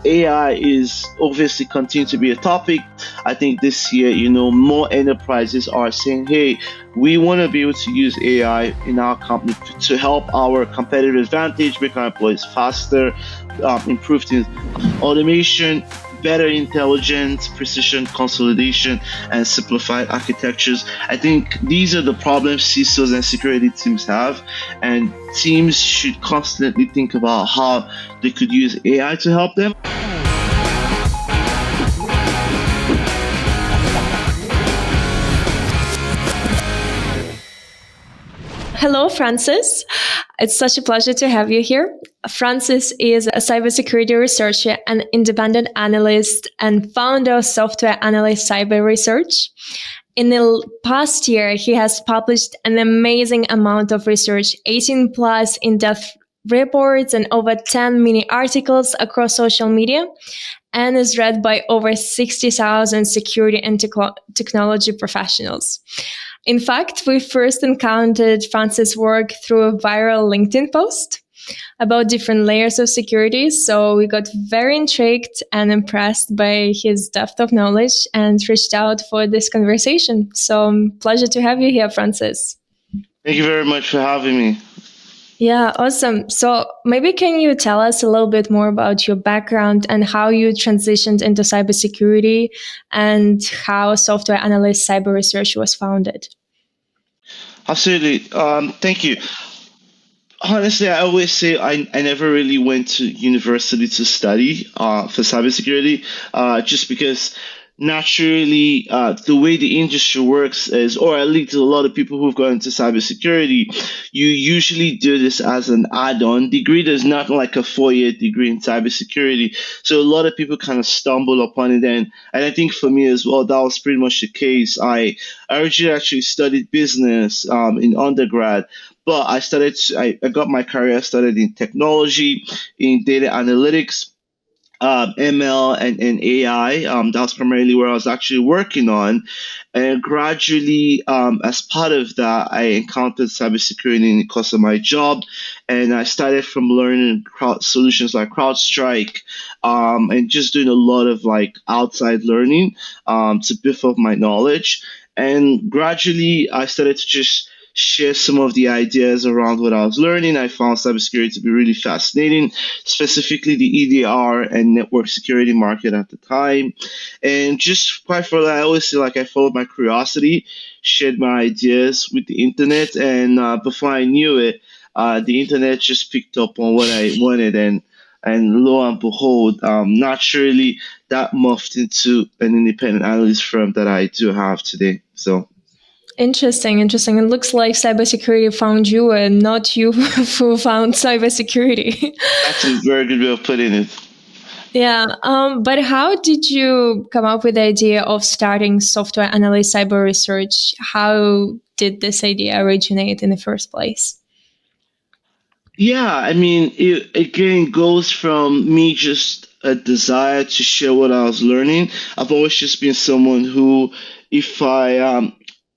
AI is obviously continue to be a topic. I think this year, more enterprises are saying, hey, we want to be able to use AI in our company to help our competitive advantage, make our employees faster, improve things, automation, better intelligence, precision consolidation, and simplified architectures. I think these are the problems CISOs and security teams have, and teams should constantly think about how they could use AI to help them. Hello, Francis. It's such a pleasure to have you here. Francis is a cybersecurity researcher and independent analyst and founder of Software Analyst Cyber Research. In the past year, he has published an amazing amount of research, 18 plus in-depth reports and over 10 mini articles across social media, and is read by over 60,000 security and technology professionals. In fact, we first encountered Francis' work through a viral LinkedIn post about different layers of security. So we got very intrigued and impressed by his depth of knowledge and reached out for this conversation. So pleasure to have you here, Francis. Thank you very much for having me. Yeah, awesome. So maybe can you tell us a little bit more about your background and how you transitioned into cybersecurity and how Software Analyst Cyber Research was founded? Absolutely. Thank you. Honestly, I always say I never really went to university to study for cybersecurity, just because naturally the way the industry works is, or at least a lot of people who've gone into cybersecurity, you usually do this as an add-on degree. There's not like a 4-year degree in cybersecurity, so a lot of people kind of stumble upon it, and I think for me as well, that was pretty much the case. I originally actually studied business in undergrad, but I got my career started in technology, in data analytics, ML, and AI. That was primarily where I was actually working on. And gradually, as part of that, I encountered cybersecurity in the course of my job. And I started from learning solutions like CrowdStrike, and just doing a lot of like outside learning to beef up my knowledge. And gradually, I started to just share some of the ideas around what I was learning. I found cybersecurity to be really fascinating, specifically the EDR and network security market at the time. And just quite for that, I always feel like I followed my curiosity, shared my ideas with the internet, and before I knew it, the internet just picked up on what I wanted, and lo and behold, naturally that morphed into an independent analyst firm that I do have today. So. Interesting. It looks like cybersecurity found you and not you who found cybersecurity. That's a very good way of putting it. Yeah. But how did you come up with the idea of starting Software Analyst Cyber Research? How did this idea originate in the first place? Yeah, I mean, it again goes from me just a desire to share what I was learning. I've always just been someone who, if I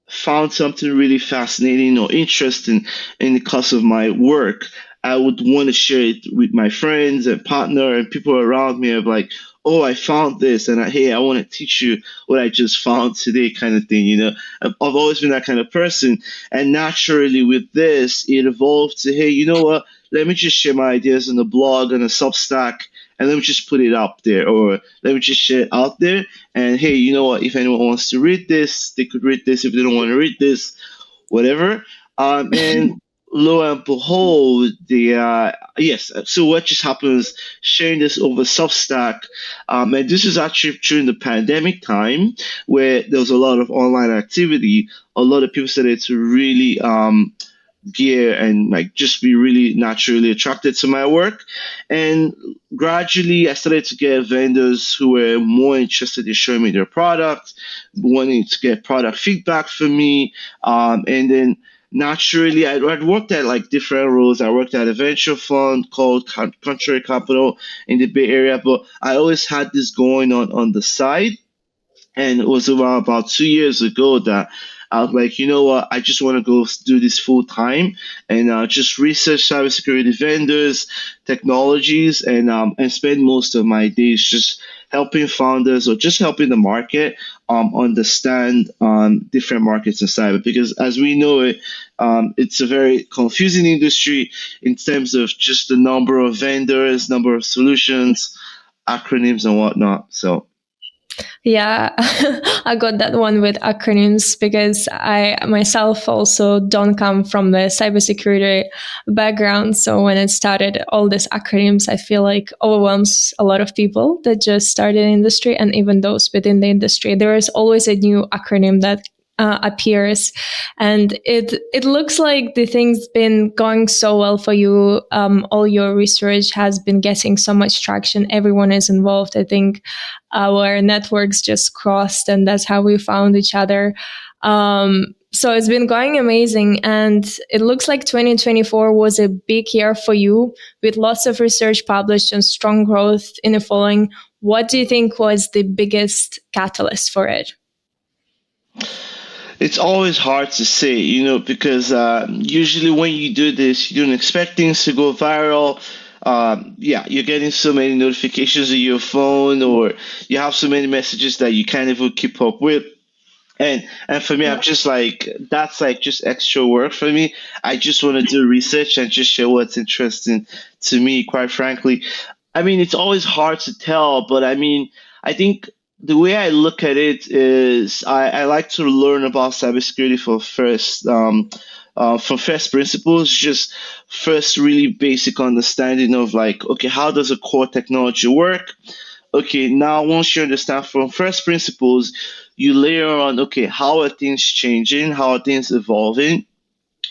found something really fascinating or interesting in the course of my work, I would want to share it with my friends and partner and people around me of like, oh, I found this, and hey, I want to teach you what I just found today, kind of thing. I've always been that kind of person, and naturally with this, it evolved to, hey, you know what? Let me just share my ideas on a blog and a Substack, and let me just put it up there, or let me just share it out there. And hey, you know what? If anyone wants to read this, they could read this. If they don't want to read this, whatever. And lo and behold, the yes. So what just happens? Sharing this over Substack, and this is actually during the pandemic time where there was a lot of online activity. A lot of people started to really gear and like just be really naturally attracted to my work. And gradually I started to get vendors who were more interested in showing me their product, wanting to get product feedback from me. And then naturally I'd worked at like different roles. I worked at a venture fund called Contrary Capital in the Bay Area, but I always had this going on the side. And it was about 2 years ago that I was like, you know what, I just want to go do this full time and just research cybersecurity vendors, technologies, and spend most of my days just helping founders or just helping the market understand different markets in cyber. Because as we know it, it's a very confusing industry in terms of just the number of vendors, number of solutions, acronyms, and whatnot. So Yeah, I got that one with acronyms because I myself also don't come from the cybersecurity background. So when it started, all these acronyms, I feel like overwhelms a lot of people that just started in the industry, and even those within the industry. There is always a new acronym that appears, and it looks like the thing's been going so well for you. All your research has been getting so much traction. Everyone is involved. I think our networks just crossed, and that's how we found each other. So it's been going amazing, and it looks like 2024 was a big year for you with lots of research published and strong growth in the following. What do you think was the biggest catalyst for it? it's always hard to say, because usually when you do this, you don't expect things to go viral. Yeah, you're getting so many notifications on your phone, or you have so many messages that you can't even keep up with. And for me, I'm just like, that's like just extra work for me. I just want to do research and just share what's interesting to me, quite frankly. I mean, it's always hard to tell, but I mean, I think the way I look at it is I like to learn about cybersecurity from first principles, just first really basic understanding of like, okay, how does a core technology work? Okay, now once you understand from first principles, you layer on, okay, how are things changing? How are things evolving?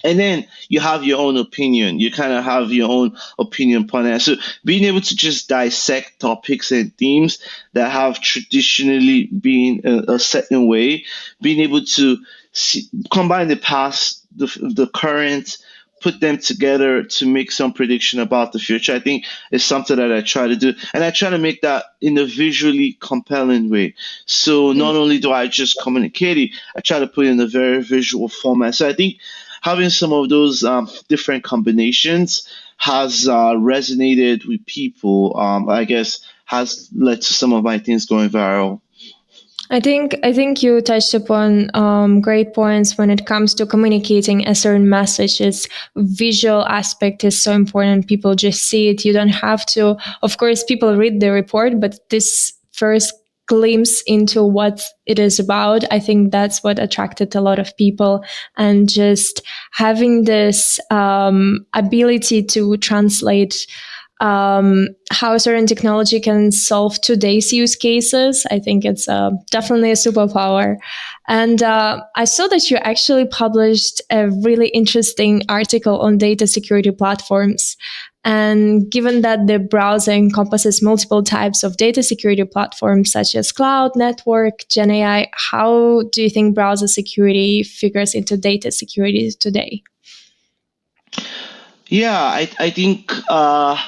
And then you have your own opinion. You kind of have your own opinion upon it. So being able to just dissect topics and themes that have traditionally been a certain way, being able to combine the past, the current, put them together to make some prediction about the future, I think is something that I try to do. And I try to make that in a visually compelling way. So not only do I just communicate it, I try to put it in a very visual format. So I think having some of those different combinations has resonated with people. I guess has led to some of my things going viral. I think you touched upon great points when it comes to communicating a certain message. Its visual aspect is so important. People just see it. You don't have to. Of course, people read the report, but this first glimpse into what it is about, I think that's what attracted a lot of people. And just having this ability to translate how certain technology can solve today's use cases. I think it's definitely a superpower. And I saw that you actually published a really interesting article on data security platforms. And given that the browser encompasses multiple types of data security platforms such as cloud, network, Gen AI, how do you think browser security figures into data security today? Yeah, I think how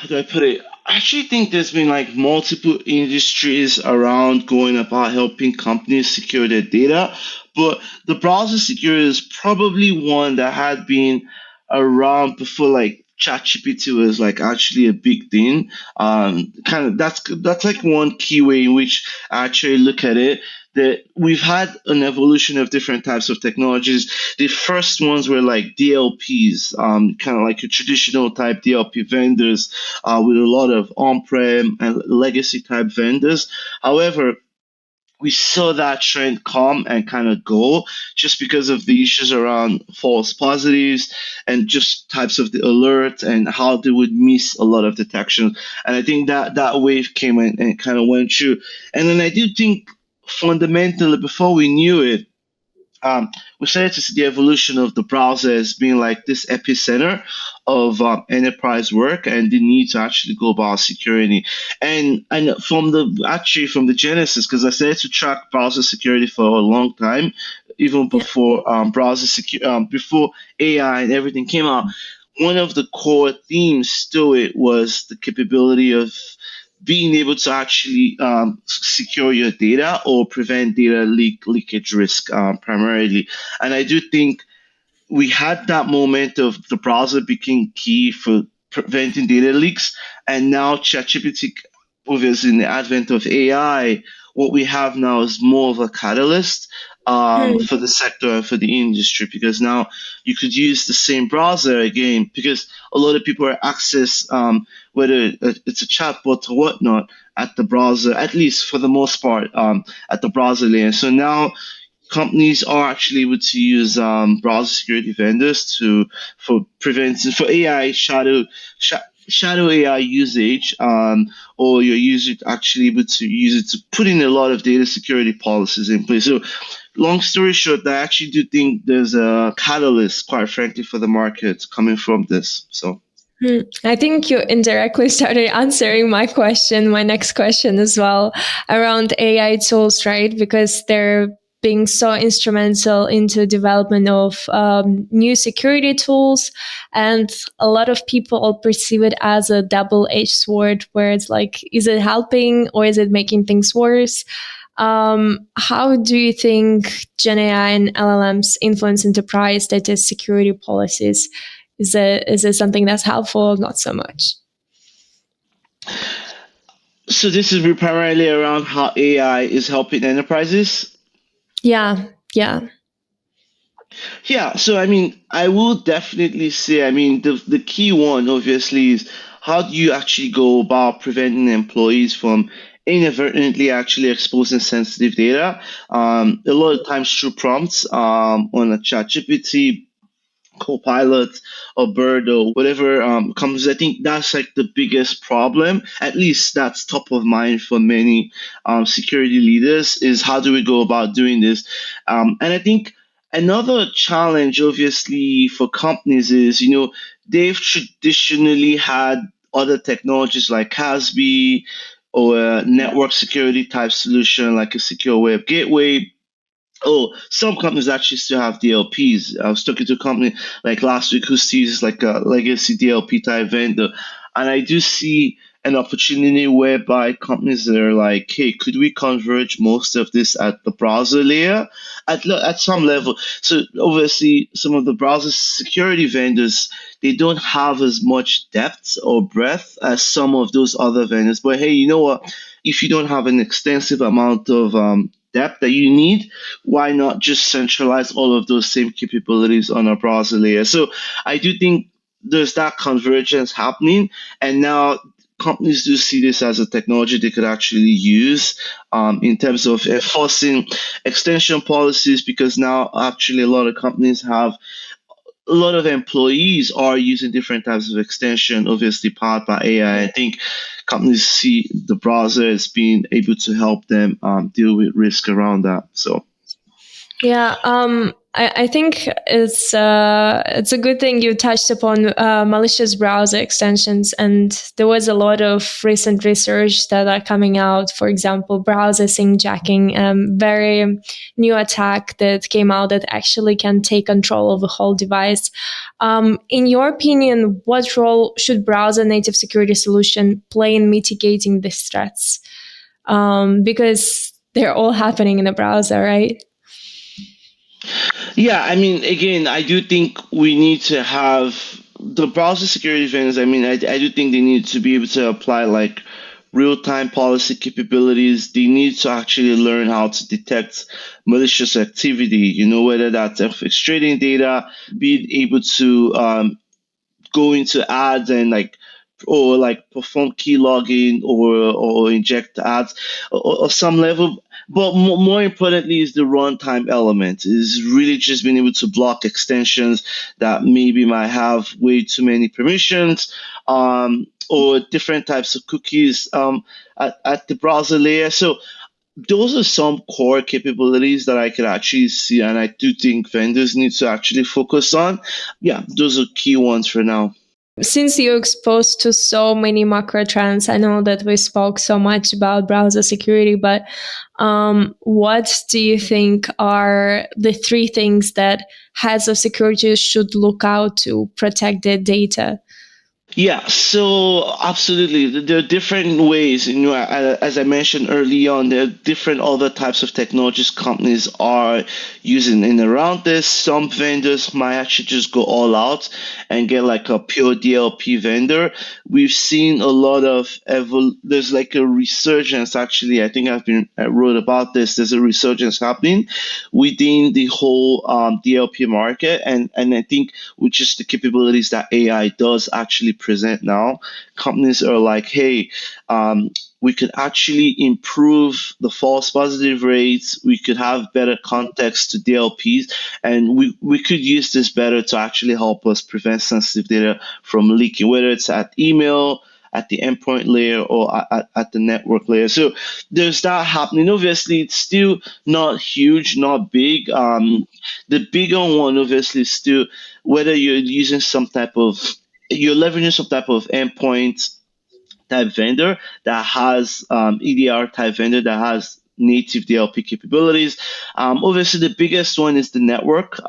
do I put it? I actually think there's been like multiple industries around going about helping companies secure their data, but the browser security is probably one that had been around before like ChatGPT was like actually a big thing. Kind of that's like one key way in which I actually look at it. That we've had an evolution of different types of technologies. The first ones were like DLPs, kind of like your traditional type DLP vendors with a lot of on-prem and legacy type vendors. However, we saw that trend come and kind of go just because of the issues around false positives and just types of the alert and how they would miss a lot of detection. And I think that wave came and kind of went through. And then I do think fundamentally, before we knew it, we started to see the evolution of the browser as being like this epicenter of enterprise work and the need to actually go about security. And from the genesis, because I started to track browser security for a long time, even Yeah. before before AI and everything came out. One of the core themes to it was the capability of being able to actually secure your data or prevent data leakage risk primarily. And I do think we had that moment of the browser became key for preventing data leaks, and now ChatGPT, obviously in the advent of AI, what we have now is more of a catalyst Hmm. for the sector and for the industry, because now you could use the same browser again, because a lot of people are access whether it's a chatbot or whatnot at the browser, at least for the most part, at the browser layer. So now companies are actually able to use browser security vendors to for preventing for AI shadow AI usage, or your user actually able to use it to put in a lot of data security policies in place. So, long story short, I actually do think there's a catalyst, quite frankly, for the market coming from this. So. I think you indirectly started answering my next question as well, around AI tools, right? Because they're being so instrumental into development of new security tools, and a lot of people perceive it as a double-edged sword, where it's like, is it helping or is it making things worse? How do you think Gen AI and LLMs influence enterprise data security policies? Is it something that's helpful? Not so much. So this is primarily around how AI is helping enterprises. Yeah, yeah. Yeah, so I mean, I will definitely say, I mean, the key one obviously is how do you actually go about preventing employees from inadvertently actually exposing sensitive data? A lot of times through prompts on a ChatGPT, Copilot or Bird or whatever comes. I think that's like the biggest problem. At least that's top of mind for many security leaders, is how do we go about doing this? And I think another challenge, obviously, for companies is, they've traditionally had other technologies like CASB or a network security type solution like a secure web gateway. Oh, some companies actually still have DLPs. I was talking to a company like last week who sees like a legacy DLP type vendor, and I do see an opportunity whereby companies that are like, "Hey, could we converge most of this at the browser layer, at some level?" So obviously, some of the browser security vendors, they don't have as much depth or breadth as some of those other vendors. But hey, you know what? If you don't have an extensive amount of depth that you need, why not just centralize all of those same capabilities on a browser layer? So I do think there's that convergence happening, and now companies do see this as a technology they could actually use in terms of enforcing extension policies, because now actually a lot of companies have a lot of employees are using different types of extension, obviously powered by AI. I think companies see the browser as being able to help them deal with risk around that. So. Yeah, I think it's a good thing you touched upon malicious browser extensions, and there was a lot of recent research that are coming out. For example, browser sync jacking, very new attack that came out that actually can take control of the whole device. In your opinion, what role should browser native security solution play in mitigating these threats? Because they're all happening in the browser, right? Yeah, I mean, again, I do think we need to have the browser security vendors. I mean, I do think they need to be able to apply like real-time policy capabilities. They need to actually learn how to detect malicious activity, whether that's extracting data, being able to go into ads and like or like perform key logging or inject ads or some level. But more importantly is the runtime element, is really just being able to block extensions that maybe might have way too many permissions, or different types of cookies at the browser layer. So those are some core capabilities that I could actually see, and I do think vendors need to actually focus on. Yeah, those are key ones for now. Since you're exposed to so many macro trends, I know that we spoke so much about browser security, but what do you think are the three things that heads of security should look out to protect their data? Yeah, so absolutely. There are different ways, as I mentioned early on, there are different other types of technologies companies are using. And around this, some vendors might actually just go all out and get like a pure DLP vendor. We've seen a lot of there's like a resurgence actually. I think I wrote about this. There's a resurgence happening within the whole DLP market, and I think with just the capabilities that AI does actually present now, companies are like, hey, we could actually improve the false positive rates. We could have better context to DLPs, and we could use this better to actually help us prevent sensitive data from leaking, whether it's at email, at the endpoint layer, or at the network layer. So there's that happening. Obviously, it's still not huge, not big. The bigger one, obviously, is still whether you're using some type of you're leveraging some type of endpoint type vendor that has EDR type vendor that has native DLP capabilities. Obviously, the biggest one is the network.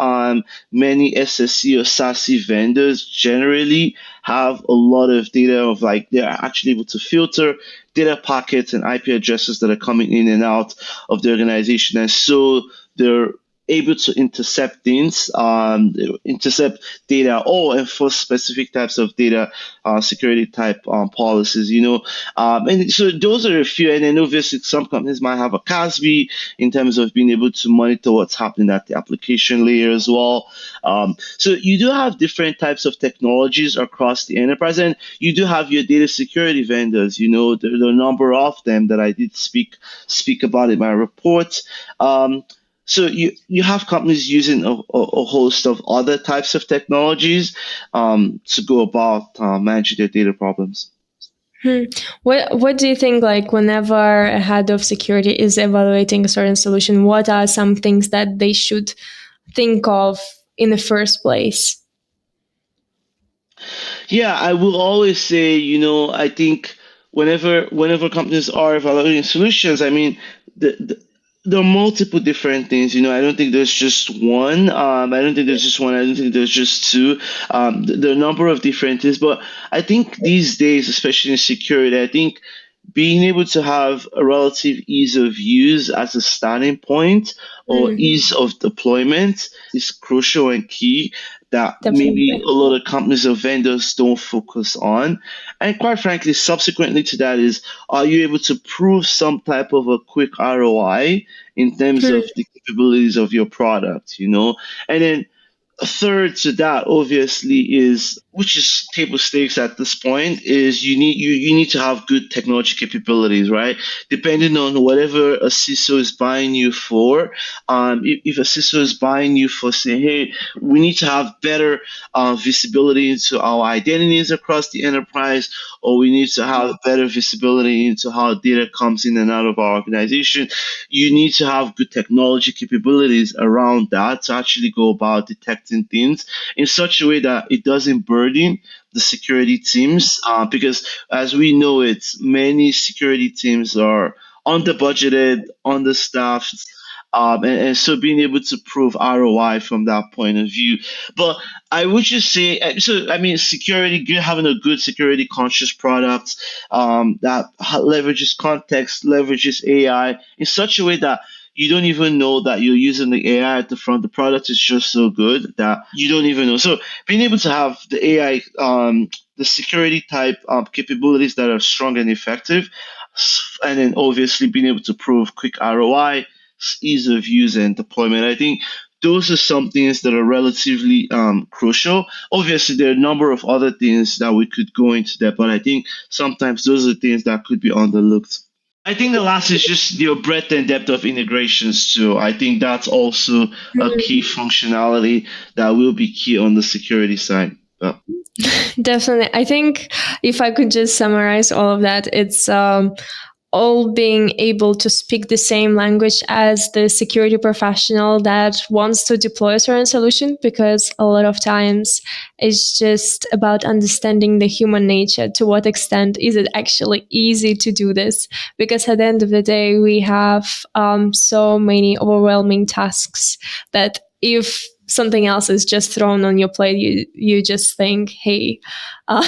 Many SSC or SASE vendors generally have a lot of data of like they're actually able to filter data packets and IP addresses that are coming in and out of the organization, and so they're able to intercept things, intercept data or enforce specific types of data security type policies, and so those are a few. And then obviously some companies might have a CASB in terms of being able to monitor what's happening at the application layer as well. So you do have different types of technologies across the enterprise, and you do have your data security vendors. There are a number of them that I did speak about in my report. So you have companies using a host of other types of technologies to go about managing their data problems. Hmm. What do you think, like, whenever a head of security is evaluating a certain solution, what are some things that they should think of in the first place? Yeah, I will always say, I think whenever companies are evaluating solutions, I mean, there are multiple different things. I don't think there's just one. I don't think there's just one. I don't think there's just two. There are a number of different things, but I think these days, especially in security, I think being able to have a relative ease of use as a starting point or Hmm. ease of deployment is crucial and key that maybe Definitely. a lot of companies or vendors don't focus on. And quite frankly, subsequently to that is, are you able to prove some type of a quick ROI in terms Hmm. of the capabilities of your product, And then a third to that obviously is, which is table stakes at this point, is you need to have good technology capabilities, right? Depending on whatever a CISO is buying you for. If a CISO is buying you for saying, hey, we need to have better visibility into our identities across the enterprise, or we need to have better visibility into how data comes in and out of our organization, you need to have good technology capabilities around that to actually go about detecting things in such a way that it doesn't burden the security teams. Because as we know it, many security teams are under budgeted, understaffed. And so being able to prove ROI from that point of view. But I would just say, so I mean, having a good security conscious product that leverages context, leverages AI in such a way that you don't even know that you're using the AI at the front. The product is just so good that you don't even know. So being able to have the AI, the security type capabilities that are strong and effective, and then obviously being able to prove quick ROI, ease of use and deployment. I think those are some things that are relatively crucial. Obviously, there are a number of other things that we could go into that, but I think sometimes those are things that could be overlooked. I think the last is just your breadth and depth of integrations too. I think that's also a key functionality that will be key on the security side. But Definitely. I think if I could just summarize all of that, it's all being able to speak the same language as the security professional that wants to deploy a certain solution, because a lot of times it's just about understanding the human nature. To what extent is it actually easy to do this? Because at the end of the day, we have so many overwhelming tasks that if something else is just thrown on your plate, you just think, hey, uh,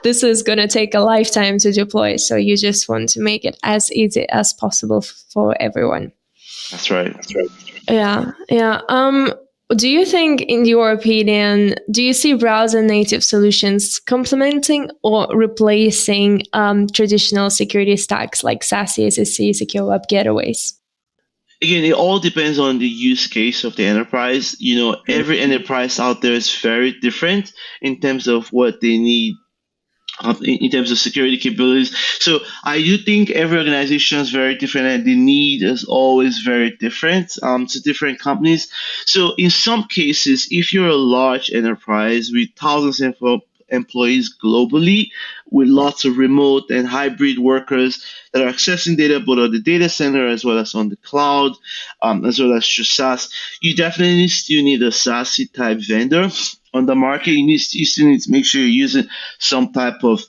this is going to take a lifetime to deploy. So you just want to make it as easy as possible for everyone. That's right. Yeah, yeah. Do you think, in your opinion, do you see browser native solutions complementing or replacing traditional security stacks like SASE, SSC, secure web gateways? Again, it all depends on the use case of the enterprise. Every enterprise out there is very different in terms of what they need, in terms of security capabilities. So I do think every organization is very different, and the need is always very different, to different companies. So in some cases, if you're a large enterprise with thousands of employees globally, with lots of remote and hybrid workers that are accessing data both on the data center as well as on the cloud, as well as through SaaS, you definitely still need a SASE type vendor on the market. You still need to make sure you're using some type of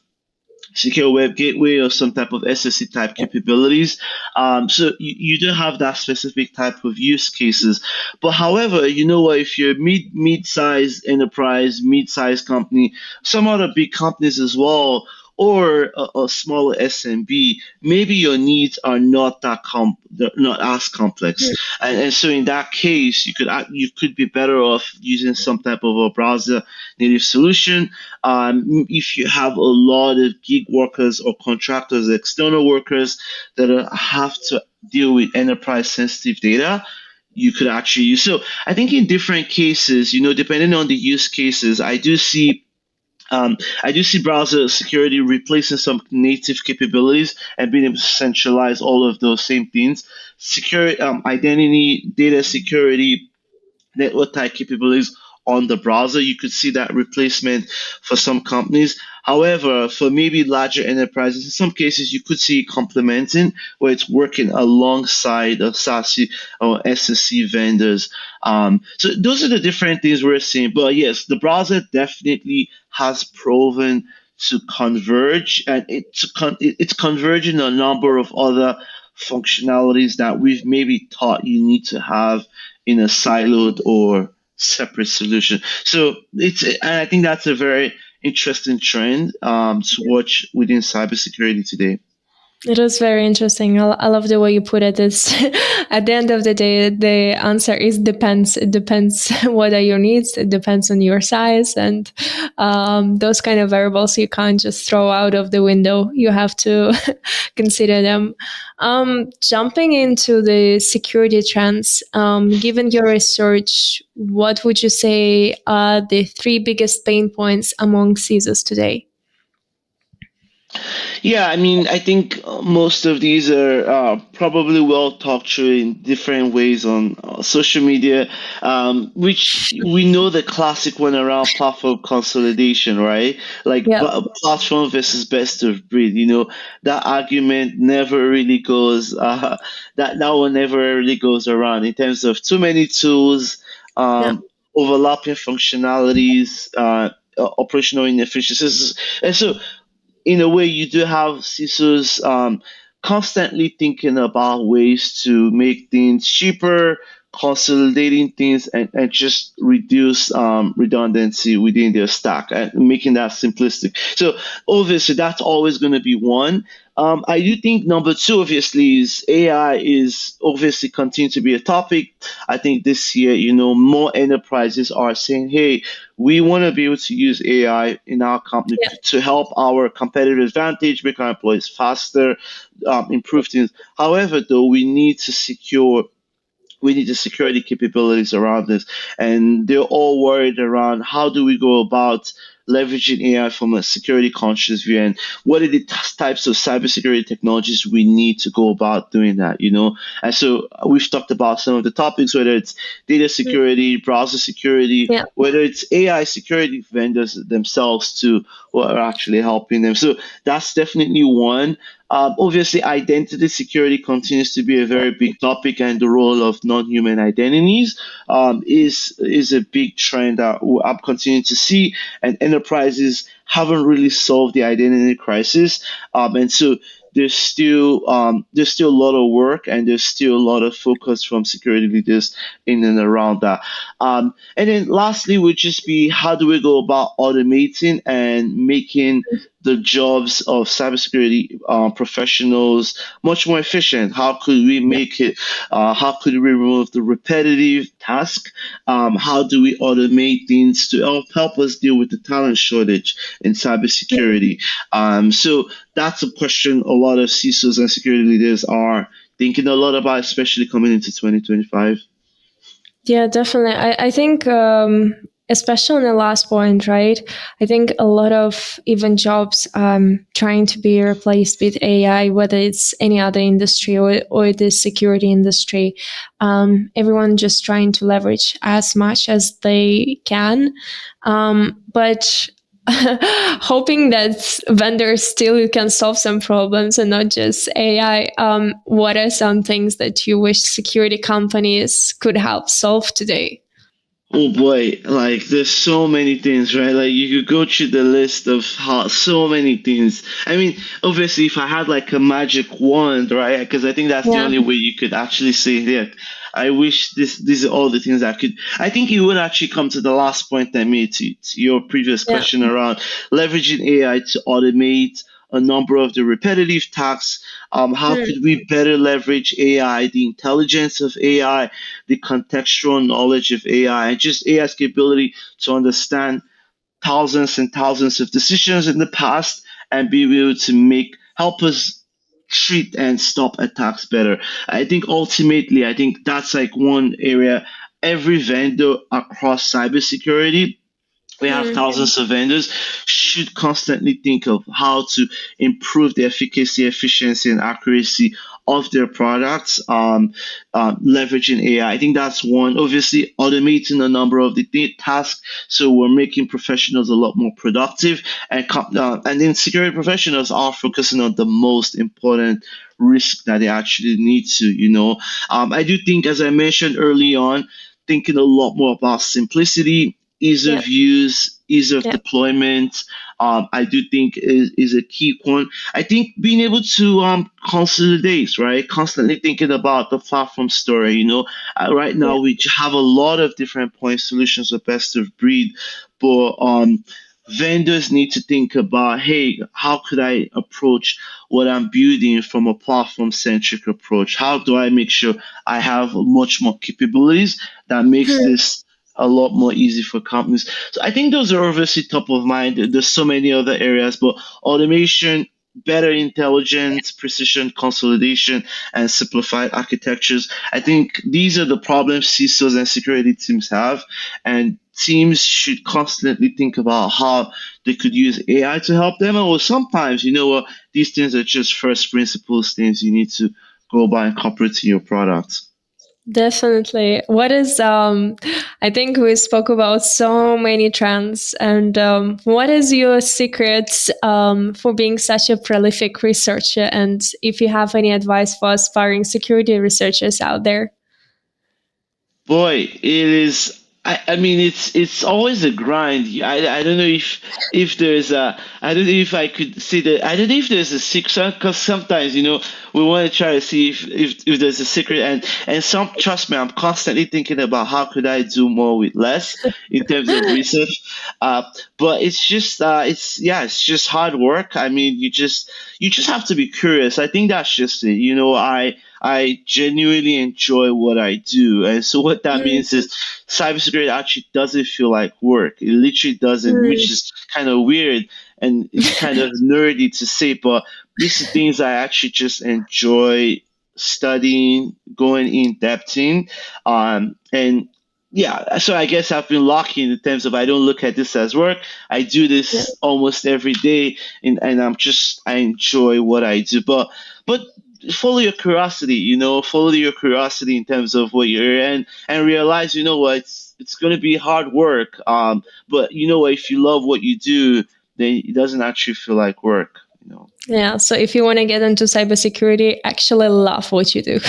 secure web gateway or some type of SSC type capabilities. So you do have that specific type of use cases. But however, you know what? If you're mid-sized enterprise, mid-sized company, some other big companies as well, or a smaller SMB, maybe your needs are not they're not as complex, and so in that case, you could be better off using some type of a browser native solution. If you have a lot of gig workers or contractors, external workers that have to deal with enterprise sensitive data, you could actually use. So I think in different cases, depending on the use cases, I do see browser security replacing some native capabilities and being able to centralize all of those same things. Security, identity, data security, network type capabilities on the browser. You could see that replacement for some companies. However, for maybe larger enterprises, in some cases, you could see it complementing where it's working alongside of SASE or SSC vendors. So those are the different things we're seeing. But yes, the browser definitely has proven to converge, and it's converging a number of other functionalities that we've maybe thought you need to have in a siloed or separate solution. So and I think that's a very interesting trend, to watch within cybersecurity today. It is very interesting. I love the way you put it. It's at the end of the day, the answer is depends. It depends what are your needs. It depends on your size and those kind of variables you can't just throw out of the window. You have to consider them. Jumping into the security trends, given your research, what would you say are the three biggest pain points among CISOs today? Yeah, I mean, I think most of these are probably well talked through in different ways on social media, which we know the classic one around platform consolidation, right? Like Yeah, platform versus best of breed. That argument never really goes. That one never really goes around in terms of too many tools, yeah, overlapping functionalities, operational inefficiencies, and so in a way, you do have CISOs constantly thinking about ways to make things cheaper, consolidating things, and just reduce redundancy within their stack and making that simplistic. So obviously, that's always going to be one. I do think number two, obviously, is AI is obviously continue to be a topic. I think this year, more enterprises are saying, hey, we want to be able to use AI in our company yeah, to help our competitive advantage, make our employees faster, improve things. However, though, we need the security capabilities around this. And they're all worried around how do we go about leveraging AI from a security conscious view, and what are the types of cybersecurity technologies we need to go about doing that. And so we've talked about some of the topics, whether it's data security, browser security, yeah. whether it's AI security vendors themselves too, who are actually helping them. So that's definitely one. Obviously, identity security continues to be a very big topic, and the role of non-human identities is a big trend that I'm continuing to see, and enterprises haven't really solved the identity crisis, and so there's still a lot of work, and there's still a lot of focus from security leaders in and around that. And then lastly would just be, how do we go about automating and making the jobs of cybersecurity professionals much more efficient? How could we Yeah. make it? How could we remove the repetitive task? How do we automate things to help us deal with the talent shortage in cybersecurity? So that's a question a lot of CISOs and security leaders are thinking a lot about, especially coming into 2025. Yeah, definitely. I think, especially on the last point, right? I think a lot of even jobs trying to be replaced with AI, whether it's any other industry or the security industry, everyone just trying to leverage as much as they can. But hoping that vendors still can solve some problems and not just AI. What are some things that you wish security companies could help solve today? Oh boy, like there's so many things, right? Like you could go through the list of how so many things. I mean, obviously, if I had like a magic wand, right? Because I think that's the Yeah. only way you could actually say, yeah, I wish these are all the things I could. I think you would actually come to the last point I made to your previous Yeah. question around leveraging AI to automate a number of the repetitive tasks. How Hmm. could we better leverage AI, the intelligence of AI, the contextual knowledge of AI, and just AI's capability to understand thousands and thousands of decisions in the past and be able to help us treat and stop attacks better. I think ultimately, I think that's like one area every vendor across cybersecurity, we have Hmm. thousands of vendors, should constantly think of how to improve the efficacy, efficiency, and accuracy of their products, leveraging AI. I think that's one. Obviously, automating a number of the tasks, so we're making professionals a lot more productive, and then security professionals are focusing on the most important risk that they actually need to. I do think, as I mentioned early on, thinking a lot more about simplicity, ease Yeah. of use, ease of Yeah. deployment. I do think is a key point. I think being able to consolidate, right? Constantly thinking about the platform story. Right Yeah. now we have a lot of different point solutions of best of breed, but vendors need to think about, hey, how could I approach what I'm building from a platform centric approach? How do I make sure I have much more capabilities that makes Hmm. this a lot more easy for companies? So I think those are obviously top of mind. There's so many other areas, but automation, better intelligence, precision consolidation, and simplified architectures. I think these are the problems CISOs and security teams have, and teams should constantly think about how they could use AI to help them. Or sometimes, these things are just first principles things you need to go by and incorporate in your product. Definitely. What is I think we spoke about so many trends, and what is your secret for being such a prolific researcher, and if you have any advice for aspiring security researchers out there? Boy, it is. I mean, it's always a grind. I don't know if there's a. I don't know if I could say that. I don't know if there's a secret, because sometimes we want to try to see if there's a secret, and some, trust me, I'm constantly thinking about how could I do more with less in terms of research. Uh, but it's just it's just hard work. I mean, you just have to be curious. I think that's just it. I genuinely enjoy what I do. And so what that Mm. means is cybersecurity actually doesn't feel like work. It literally doesn't, which Mm. is kind of weird and it's kind of nerdy to say, but these are things I actually just enjoy studying, going in depth in. And yeah, so I guess I've been lucky in the terms of I don't look at this as work. I do Yeah. this almost every day, and I enjoy what I do. But follow your curiosity, follow your curiosity in terms of what you're in, and realize, what, it's going to be hard work. But what, if you love what you do, then it doesn't actually feel like work. Yeah. So if you want to get into cybersecurity, actually love what you do.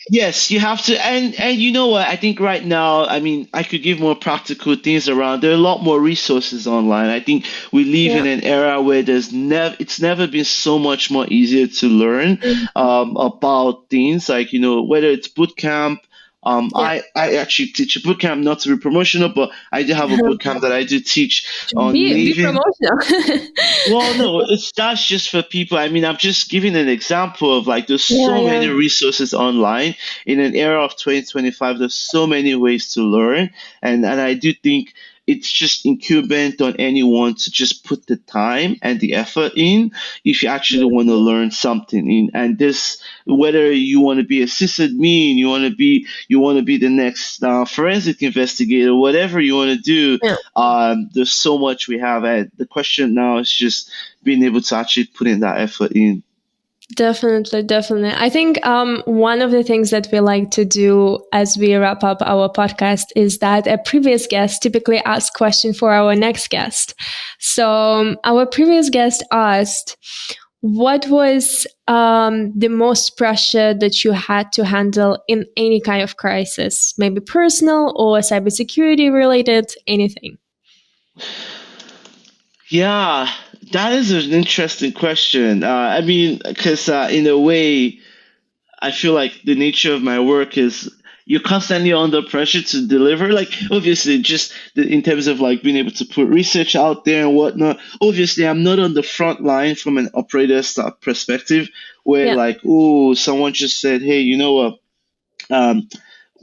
Yes, you have to, and you know what? I think right now, I mean, I could give more practical things around. There are a lot more resources online. I think we live Yeah. in an era where it's never been so much more easier to learn about things like whether it's boot camp. Yeah. I actually teach a boot camp, not to be promotional, but I do have a boot camp that I do teach on Be living. promotional. Well, no, that's just for people. I mean, I'm just giving an example of like there's Yeah, so many yeah. resources online in an era of 2025. There's so many ways to learn, and I do think it's just incumbent on anyone to just put the time and the effort in if you actually want to learn something. And this, whether you want to be a sysadmin, you want to be the next forensic investigator, whatever you want to do, Yeah. there's so much we have. And the question now is just being able to actually put in that effort in. Definitely, definitely. I think one of the things that we like to do as we wrap up our podcast is that a previous guest typically asks question for our next guest. So our previous guest asked, what was the most pressure that you had to handle in any kind of crisis, maybe personal or cybersecurity related, anything? Yeah, that is an interesting question. I mean, because in a way, I feel like the nature of my work is you're constantly under pressure to deliver. Like, obviously, just in terms of like being able to put research out there and whatnot. Obviously, I'm not on the front line from an operator's perspective, where Yeah, like, oh, someone just said, hey, you know what? Um,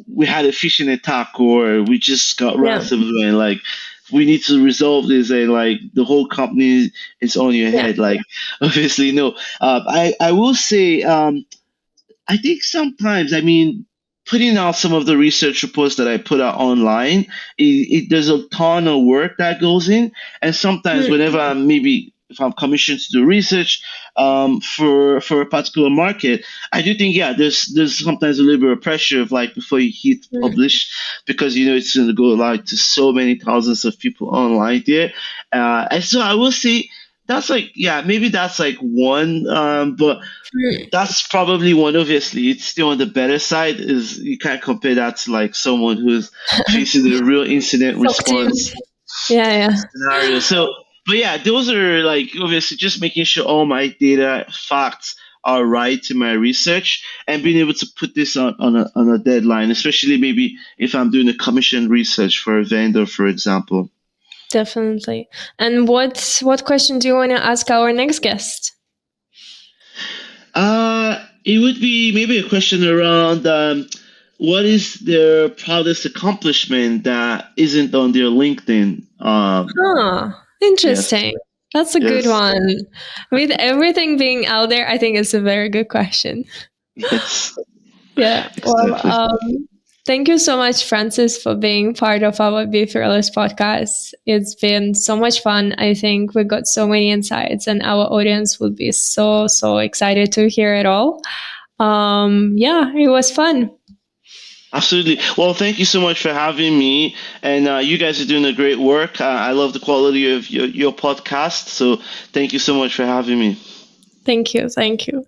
we had a phishing attack, or we just got yeah, ransomware, and like we need to resolve this, and like the whole company is on your yeah. head. Like, obviously, no. I will say. I think sometimes, I mean, putting out some of the research reports that I put out online, there's a ton of work that goes in. And sometimes, Mm, whenever if I'm commissioned to do research for a particular market, I do think, yeah, there's sometimes a little bit of pressure of like before you hit mm, publish, because it's going to go live to so many thousands of people online there. And so I will say that's like, yeah, maybe that's like one, but mm. that's probably one. Obviously, it's still on the better side. Is you can't compare that to like someone who's facing a real incident Sock team. response Yeah, yeah. scenario. So, but yeah, those are like obviously just making sure all my data facts are right in my research and being able to put this on a deadline, especially maybe if I'm doing a commission research for a vendor, for example. Definitely. And what question do you want to ask our next guest? It would be maybe a question around what is their proudest accomplishment that isn't on their LinkedIn? Huh. Yes, Interesting. That's a good yes, one. With everything being out there, I think it's a very good question. yes, Yeah. Well, exactly. thank you so much, Francis, for being part of our Be Fearless podcast. It's been so much fun. I think we got so many insights, and our audience will be so, so excited to hear it all. Yeah, it was fun. Absolutely. Well, thank you so much for having me. And you guys are doing a great work. I love the quality of your podcast. So thank you so much for having me. Thank you. Thank you.